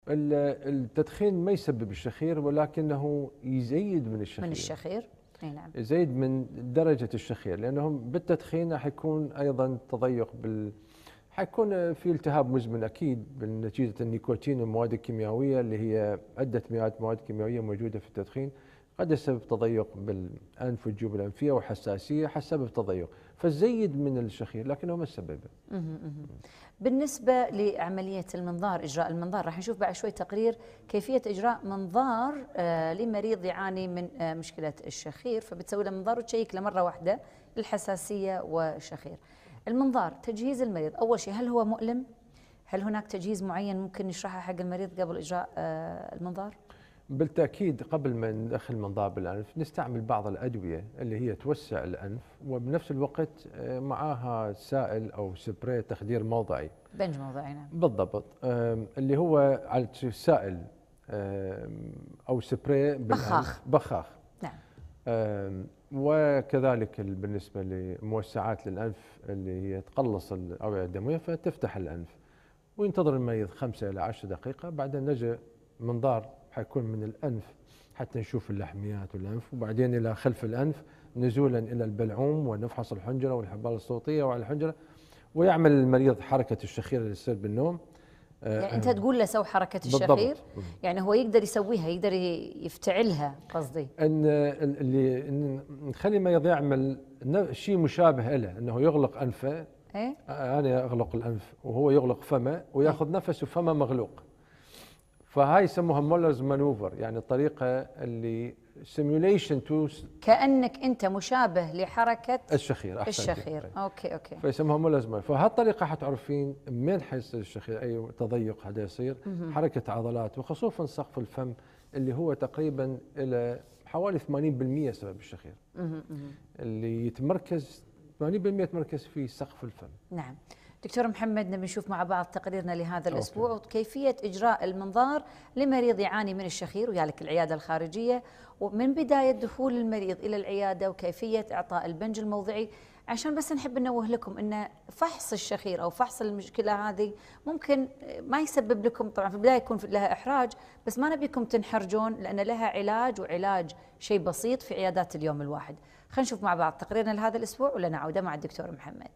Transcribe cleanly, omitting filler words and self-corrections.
التدخين ما يسبب الشخير، ولكنه يزيد من الشخير. من الشخير، اي نعم. يزيد من درجة الشخير، لأنهم بالتدخين حيكون أيضا تضيق حيكون في التهاب مزمن أكيد بنتيجة النيكوتين والمواد الكيميائية اللي هي عدة مئات مواد كيميائية موجودة في التدخين، قد يسبب تضيق بالأنف والجيوب الأنفية وحساسية حسب تضيق، فزيد من الشخير لكنه ما السبب. بالنسبة لعملية المنظار، إجراء المنظار، راح نشوف بعد شوي تقرير كيفية إجراء منظار لمريض يعاني من مشكلة الشخير، فبتسوي له منظار وتشيك له مرة واحدة للحساسية والشخير. المنظار، تجهيز المريض، أول شيء هل هو مؤلم؟ هل هناك تجهيز معين ممكن نشرحه حق المريض قبل إجراء المنظار؟ بالتأكيد قبل ما ندخل منظار بالأنف نستعمل بعض الأدوية اللي هي توسع الأنف، وبنفس الوقت معاها سائل أو سبراي تخدير موضعي. بنج موضعي، نعم. بالضبط. اللي هو على سائل أو سبراي بالأنف، بخاخ. نعم. وكذلك بالنسبة لموسعات للأنف اللي هي تقلص الأوعية الدموية فتفتح الأنف، وينتظر المريض 5 إلى 10 دقيقة، بعدين نجي منظار حيكون من الأنف حتى نشوف اللحميات والأنف، وبعدين إلى خلف الأنف نزولا إلى البلعوم، ونفحص الحنجرة والحبال الصوتية وعلى الحنجرة، ويعمل المريض حركة الشخير اللي تصير بالنوم. يعني أنت تقول له سوي حركة الشخير بالضبط. يعني هو يقدر يسويها، يقدر يفتعلها، قصدي ان اللي نخلي المريض يعمل شيء مشابه له، انه يغلق انفه. إيه؟ انا اغلق الانف وهو يغلق فمه وياخذ نفسه فمه مغلوق، فهاي يسموها مولرز مانوفر، يعني الطريقه اللي سيميوليشن تو، كانك انت مشابه لحركه الشخير. الشخير. اوكي. فيسموها مولرز مانوفر. فهالطريقه حتعرفين من حيصير الشخير اي تضيق هذا يصير، حركه عضلات وخصوصا سقف الفم اللي هو تقريبا الى حوالي 80% سبب الشخير، اللي يتمركز 80% يتمركز في سقف الفم. نعم. دكتور محمد، نبي نشوف مع بعض تقريرنا لهذا الأسبوع وكيفية إجراء المنظار لمريض يعاني من الشخير ويالك العيادة الخارجية، ومن بداية دخول المريض إلى العيادة وكيفية إعطاء البنج الموضعي، عشان بس نحب ننوه لكم أن فحص الشخير أو فحص المشكلة هذه ممكن ما يسبب لكم، طبعا في البداية يكون لها إحراج، بس ما نبيكم تنحرجون لأن لها علاج، وعلاج شيء بسيط في عيادات اليوم الواحد. خلينا نشوف مع بعض تقريرنا لهذا الأسبوع ولنا عودة مع الدكتور محمد.